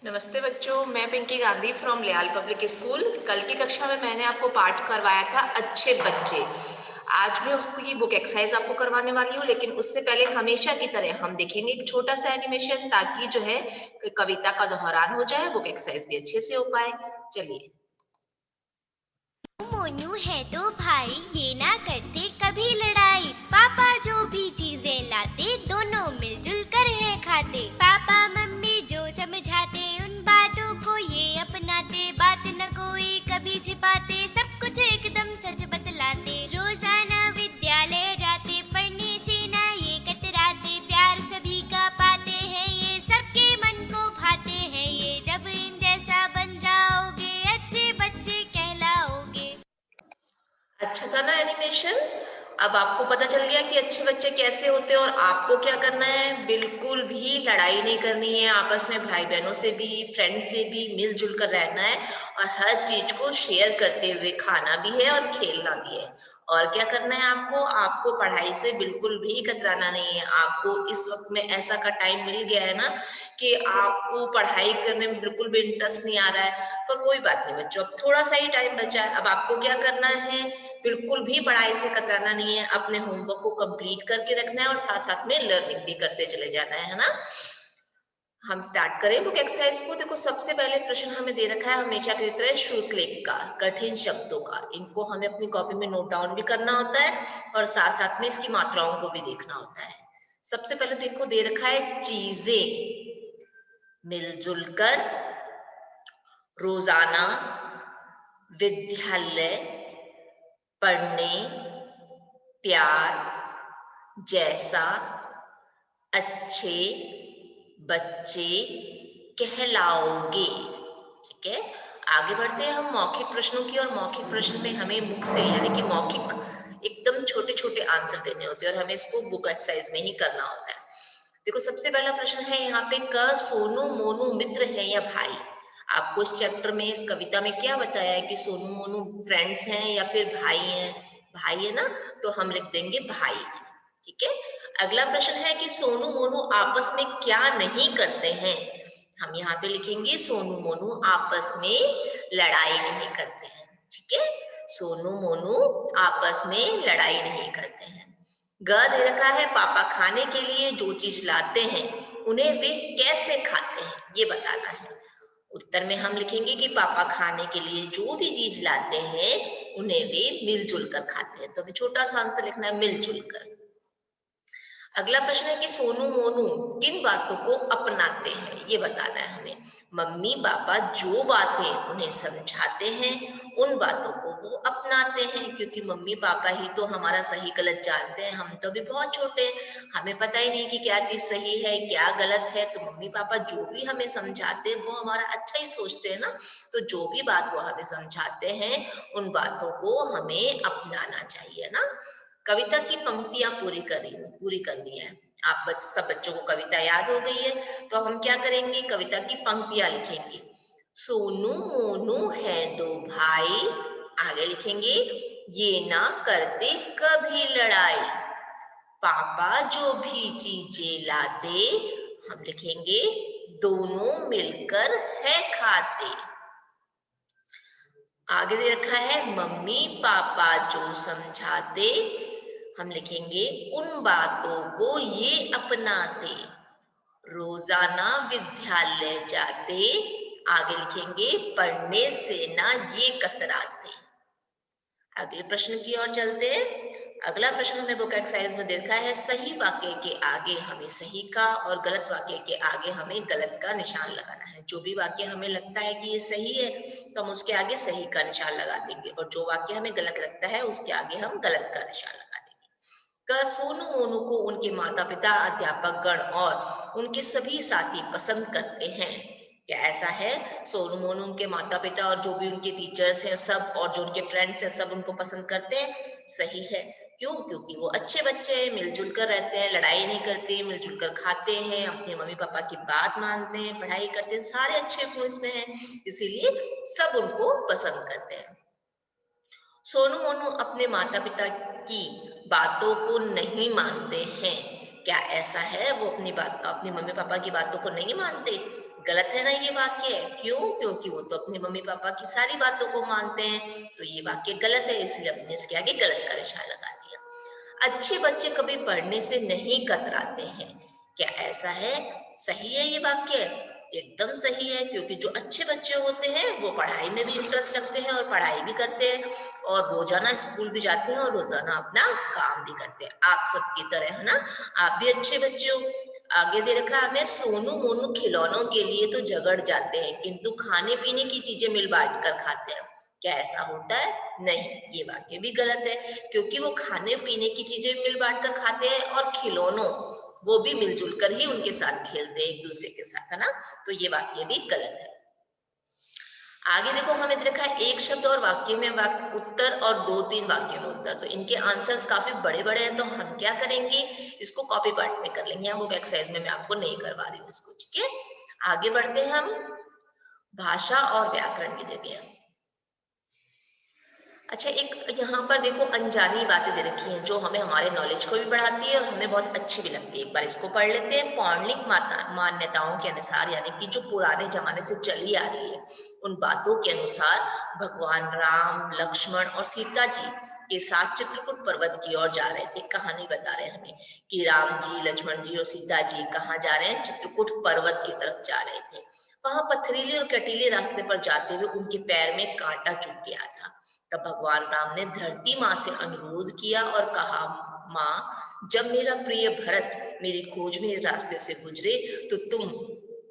नमस्ते बच्चों, मैं पिंकी गांधी फ्रॉम लियाल पब्लिक स्कूल। कल की कक्षा में मैंने आपको पाठ करवाया था अच्छे बच्चे। आज मैं उसकी बुक एक्सरसाइज आपको करवाने वाली हूँ, लेकिन उससे पहले हमेशा की तरह हम देखेंगे एक छोटा सा एनिमेशन, ताकि जो है कविता का दोहरान हो जाए, बुक एक्सरसाइज भी अच्छे से हो पाए। चलिए। मोनू है दो भाई, ये ना करते कभी लड़ाई। पापा जो भी चीजें लाते, दोनों मिलजुल कर है खाते। पापा मम्मी जो समझाते, उन बातों को ये अपनाते। बात न कोई कभी छिपाते, सब कुछ एकदम सच बतलाते। रोजाना विद्यालय जाते, पढ़ने से ना ये कतराते। प्यार सभी का पाते हैं, ये सबके मन को भाते हैं। ये जब इन जैसा बन जाओगे, अच्छे बच्चे कहलाओगे। अच्छा था ना एनिमेशन। अब आपको पता चल गया कि अच्छे बच्चे कैसे होते हैं और आपको क्या करना है। बिल्कुल भी लड़ाई नहीं करनी है, आपस में भाई बहनों से भी, फ्रेंड से भी मिलजुल कर रहना है और हर चीज को शेयर करते हुए खाना भी है और खेलना भी है। और क्या करना है आपको, आपको पढ़ाई से बिल्कुल भी कतराना नहीं है। आपको इस वक्त में ऐसा का टाइम मिल गया है ना कि आपको पढ़ाई करने में बिल्कुल भी इंटरेस्ट नहीं आ रहा है, पर कोई बात नहीं बच्चों, अब थोड़ा सा ही टाइम बचा है। अब आपको क्या करना है, बिल्कुल भी पढ़ाई से कतराना नहीं है, अपने होमवर्क को कंप्लीट करके रखना है और साथ साथ में लर्निंग भी करते चले जाना है ना। हम स्टार्ट करें बुक एक्सरसाइज को। देखो, सबसे पहले प्रश्न हमें दे रखा है हमेशा की तरह श्रुतलेख का, कठिन शब्दों का। इनको हमें अपनी कॉपी में नोट डाउन भी करना होता है और साथ साथ में इसकी मात्राओं को भी देखना होता है। सबसे पहले देखो, दे रखा है चीजें। मिलजुल कर, रोजाना, विद्यालय, पढ़ने, प्यार, जैसा, अच्छे बच्चे कहलाओगे। ठीक है, आगे बढ़ते हैं हम मौखिक प्रश्नों की। और मौखिक प्रश्न में हमें मुख से, यानी कि मौखिक एकदम छोटे छोटे आंसर देने होते हैं और हमें इसको बुक एक्सरसाइज में ही करना होता है। देखो, सबसे पहला प्रश्न है यहाँ पे, क सोनू मोनू मित्र है या भाई। आपको इस चैप्टर में, इस कविता में क्या बताया है कि सोनू मोनू फ्रेंड्स हैं या फिर भाई हैं। भाई है ना, तो हम लिख देंगे भाई। ठीक है। अगला प्रश्न है कि सोनू मोनू आपस में क्या नहीं करते हैं। हम यहाँ पे लिखेंगे सोनू मोनू आपस में लड़ाई नहीं करते हैं। ठीक है, सोनू मोनू आपस में लड़ाई नहीं करते हैं। ग दे रखा है, पापा खाने के लिए जो चीज लाते हैं उन्हें वे कैसे खाते हैं, ये बताना है। उत्तर में हम लिखेंगे कि पापा खाने के लिए जो भी चीज लाते हैं उन्हें वे मिलजुल कर खाते हैं। तो हमें छोटा सा आंसर लिखना है, मिलजुल कर। अगला प्रश्न है कि सोनू मोनू किन बातों को अपनाते हैं, ये बताना है हमें। मम्मी पापा जो बातें उन्हें समझाते हैं उन बातों को वो अपनाते हैं, क्योंकि मम्मी पापा ही तो हमारा सही गलत जानते हैं। हम तो अभी बहुत छोटे हैं, हमें पता ही नहीं कि क्या चीज सही है क्या गलत है। तो मम्मी पापा जो भी हमें समझाते हैं वो हमारा अच्छा ही सोचते हैं ना। तो जो भी बात वो हमें समझाते हैं उन बातों को हमें अपनाना चाहिए ना। कविता की पंक्तियां पूरी करनी है। आप सब बच्चों को कविता याद हो गई है, तो हम क्या करेंगे, कविता की पंक्तियां लिखेंगे। सोनू मोनू है दो भाई, आगे लिखेंगे ये ना करते कभी लड़ाई। पापा जो भी चीजें लाते, हम लिखेंगे दोनों मिलकर है खाते। आगे दे रखा है मम्मी पापा जो समझाते, हम लिखेंगे उन बातों को ये अपनाते। रोजाना विद्यालय जाते, आगे लिखेंगे पढ़ने से ना ये कतराते। अगले प्रश्न की ओर चलते हैं। अगला प्रश्न हमें बुक एक्सरसाइज में देखा है, सही वाक्य के आगे हमें सही का और गलत वाक्य के आगे हमें गलत का निशान लगाना है। जो भी वाक्य हमें लगता है कि ये सही है तो हम उसके आगे सही का निशान लगा देंगे, और जो वाक्य हमें गलत लगता है उसके आगे हम गलत का निशान लगा देंगे। क सोनू मोनू को उनके माता पिता, अध्यापक गण और उनके सभी साथी पसंद करते हैं। क्या ऐसा है, सोनू मोनू उनके माता पिता और जो भी उनके टीचर्स हैं सब, और जो उनके फ्रेंड्स हैं सब उनको पसंद करते हैं। सही है। क्यों? क्योंकि वो अच्छे बच्चे हैं, मिलजुल कर रहते हैं, लड़ाई नहीं करते, मिलजुल कर खाते हैं, अपने मम्मी पापा की बात मानते हैं, पढ़ाई करते हैं, सारे अच्छे गुण में हैं, इसीलिए सब उनको पसंद करते हैं। सोनू मोनू अपने माता पिता की बातों को नहीं मानते हैं। क्या ऐसा है, वो अपनी मम्मी पापा की बातों को नहीं मानते? गलत है ना ये वाक्य? क्यों? क्योंकि वो तो अपने मम्मी पापा की सारी बातों को मानते हैं, तो ये वाक्य गलत है, इसलिए हमने इसके आगे गलत का निशान लगा दिया। अच्छे बच्चे कभी पढ़ने से नहीं कतराते हैं, क्या ऐसा है? सही है ये वाक्य? एकदम सही है, क्योंकि जो अच्छे बच्चे होते हैं वो पढ़ाई में भी इंटरेस्ट रखते हैं और पढ़ाई भी करते हैं और रोजाना स्कूल भी जाते हैं और रोजाना अपना काम भी करते हैं, आप सबकी तरह, है ना? आप भी अच्छे बच्चे हो। आगे दे रखा है हमें, सोनू मोनू खिलौनों के लिए तो झगड़ जाते हैं किंतु खाने पीने की चीजें मिल बांट कर खाते हैं, क्या ऐसा होता है? नहीं, ये वाक्य भी गलत है, क्योंकि वो खाने पीने की चीजें मिल बांट कर खाते हैं और खिलौनों वो भी मिलजुल कर ही उनके साथ खेलते हैं एक दूसरे के साथ, है ना? तो ये वाक्य भी गलत है। आगे देखो हमें देखा है एक शब्द और वाक्य में वाक्य उत्तर और 2-3 वाक्य में उत्तर, तो इनके आंसर्स काफी बड़े बड़े हैं, तो हम क्या करेंगे, इसको कॉपी पार्ट में कर लेंगे, हम वो एक्सरसाइज में मैं आपको नहीं करवा रही हूँ इसको, ठीक है? आगे बढ़ते हैं हम भाषा और व्याकरण की जगह। अच्छा, एक यहाँ पर देखो अनजानी बातें दे रखी हैं जो हमें हमारे नॉलेज को भी बढ़ाती है और हमें बहुत अच्छी भी लगती है। एक बार इसको पढ़ लेते हैं। पौराणिक मान्यताओं के अनुसार, यानी कि जो पुराने जमाने से चली आ रही है, उन बातों के अनुसार भगवान राम, लक्ष्मण और सीता जी के साथ चित्रकूट पर्वत की ओर जा रहे थे। कहानी बता रहे हैं हमें कि राम जी, लक्ष्मण जी और सीता जी कहाँ जा रहे हैं? चित्रकूट पर्वत की तरफ जा रहे थे। वहां पथरीले और कटीले रास्ते पर जाते हुए उनके पैर में कांटा चुभ गया था। तब भगवान राम ने धरती माँ से अनुरोध किया और कहा, माँ, जब मेरा प्रिय भरत मेरी खोज में इस रास्ते से गुजरे तो तुम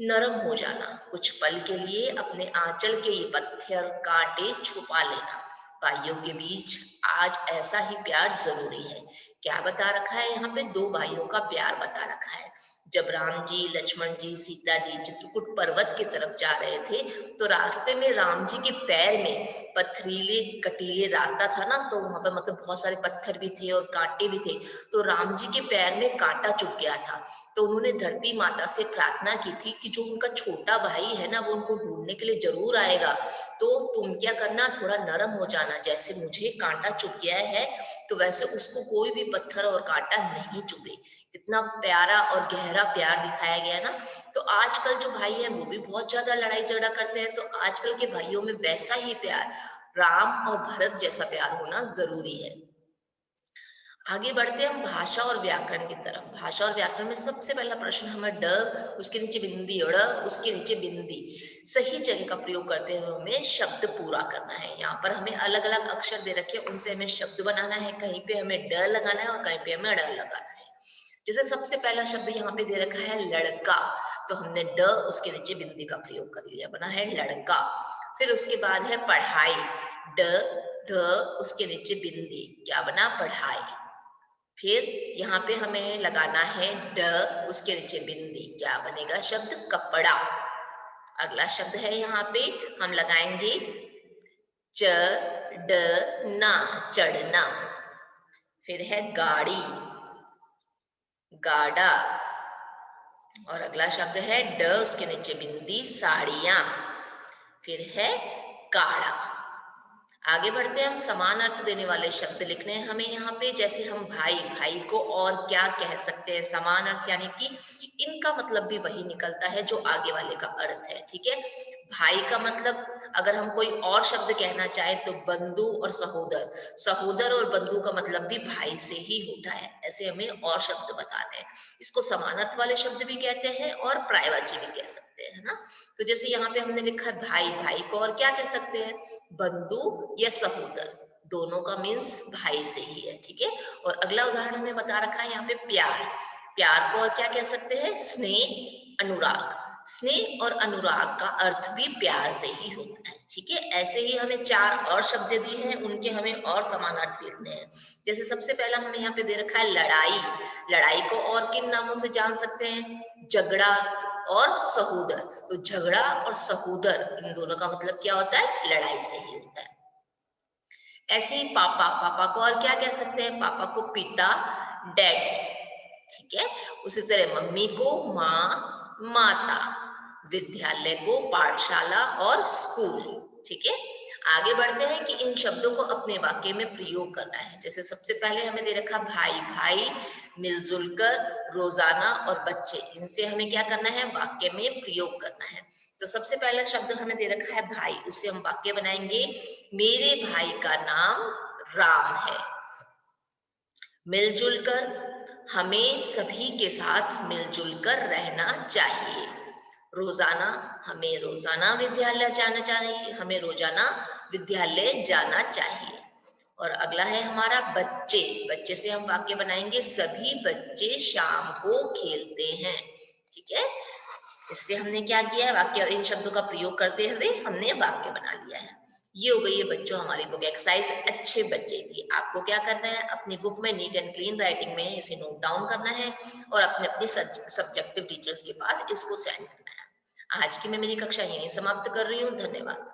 नरम हो जाना, कुछ पल के लिए अपने आंचल के ये पत्थर कांटे छुपा लेना। भाइयों के बीच आज ऐसा ही प्यार जरूरी है। क्या बता रखा है यहाँ पे? दो भाइयों का प्यार बता रखा है। जब राम जी, लक्ष्मण जी, सीता जी चित्रकूट पर्वत की तरफ जा रहे थे, तो रास्ते में राम जी के पैर में पथरीले कटीले रास्ता था ना, तो वहां पर मतलब बहुत सारे पत्थर भी थे और कांटे भी थे, तो राम जी के पैर में कांटा चुभ गया था। तो उन्होंने धरती माता से प्रार्थना की थी कि जो उनका छोटा भाई है ना, वो उनको ढूंढने के लिए जरूर आएगा, तो तुम क्या करना, थोड़ा नरम हो जाना, जैसे मुझे कांटा चुभ गया है तो वैसे उसको कोई भी पत्थर और कांटा नहीं चुभे। इतना प्यारा और गहरा प्यार दिखाया गया ना। तो आजकल जो भाई है वो भी बहुत ज्यादा लड़ाई झगड़ा करते हैं, तो आजकल के भाइयों में वैसा ही प्यार, राम और भरत जैसा प्यार होना जरूरी है। आगे बढ़ते हैं हम भाषा और व्याकरण की तरफ। भाषा और व्याकरण में सबसे पहला प्रश्न हमें ड, उसके नीचे बिंदी, ड़, उसके नीचे बिंदी, सही जगह का प्रयोग करते हुए हमें शब्द पूरा करना है। यहाँ पर हमें अलग अलग अक्षर दे रखे हैं, उनसे हमें शब्द बनाना है। कहीं पे हमें ड लगाना है और कहीं पे हमें ड़ लगाना है। जैसे सबसे पहला शब्द यहाँ पे दे रखा है लड़का, तो हमने ड उसके नीचे बिंदी का प्रयोग कर लिया, बना है लड़का। फिर उसके बाद है पढ़ाई, ड, ध, उसके नीचे बिंदी, क्या बना? पढ़ाई। फिर यहाँ पे हमें लगाना है ड, उसके नीचे बिंदी, क्या बनेगा शब्द? कपड़ा। अगला शब्द है यहाँ पे हम लगाएंगे च, ड, ना, चढ़ना। फिर है गाड़ी, गाड़ा। और अगला शब्द है ड, उसके नीचे बिंदी, साड़ियां। फिर है काड़ा। आगे बढ़ते हैं हम, समान अर्थ देने वाले शब्द लिखने हैं हमें यहाँ पे। जैसे हम भाई, भाई को और क्या कह सकते हैं? समान अर्थ, यानी कि इनका मतलब भी वही निकलता है जो आगे वाले का अर्थ है, ठीक है? भाई का मतलब अगर हम कोई और शब्द कहना चाहे तो बंधु और सहोदर, सहोदर और बंधु का मतलब भी भाई से ही होता है। ऐसे हमें और शब्द बताने हैं। इसको समानार्थ वाले शब्द भी कहते हैं और पर्यायवाची भी कह सकते हैं, है ना? तो जैसे यहाँ पे हमने लिखा है भाई, भाई को और क्या कह सकते हैं? बंधु या सहोदर, दोनों का मीन्स भाई से ही है, ठीक है? और अगला उदाहरण हमें बता रखा है यहाँ पे प्यार, प्यार को और क्या कह सकते हैं? स्नेह, अनुराग। स्नेह और अनुराग का अर्थ भी प्यार से ही होता है, ठीक है? ऐसे ही हमें चार और शब्द दिए हैं, उनके हमें और समान अर्थ लिखने हैं। जैसे सबसे पहला हमें यहाँ पे दे रखा है लड़ाई, लड़ाई को और किन नामों से जान सकते हैं? झगड़ा और सहोदर। तो झगड़ा और सहोदर, इन दोनों का मतलब क्या होता है? लड़ाई से ही होता है। ऐसे ही पापा, पापा को और क्या कह सकते हैं? पापा को पिता, डैडी, ठीक है? उसी तरह मम्मी को माँ, माता, विद्यालय को पाठशाला और स्कूल, ठीक है? आगे बढ़ते हैं कि इन शब्दों को अपने वाक्य में प्रयोग करना है। जैसे सबसे पहले हमें दे रखा भाई, भाई मिलजुल कर, रोजाना और बच्चे, इनसे हमें क्या करना है, वाक्य में प्रयोग करना है। तो सबसे पहला शब्द हमें दे रखा है भाई, उससे हम वाक्य बनाएंगे, मेरे भाई का नाम राम है। मिलजुल कर, हमें सभी के साथ मिलजुल कर रहना चाहिए। रोजाना, हमें रोजाना विद्यालय जाना चाहिए, हमें रोजाना विद्यालय जाना चाहिए। और अगला है हमारा बच्चे, बच्चे से हम वाक्य बनाएंगे, सभी बच्चे शाम को खेलते हैं। ठीक है, इससे हमने क्या किया है, वाक्य और इन शब्दों का प्रयोग करते हुए हमने वाक्य बना लिया है। ये हो गई है बच्चों हमारी बुक एक्सरसाइज अच्छे बच्चे की। आपको क्या करना है, अपनी बुक में नीट एंड क्लीन राइटिंग में इसे नोट डाउन करना है और अपने अपने सब्जेक्टिव टीचर्स के पास इसको सेंड करना है। आज की मैं मेरी कक्षा यहीं समाप्त कर रही हूँ। धन्यवाद।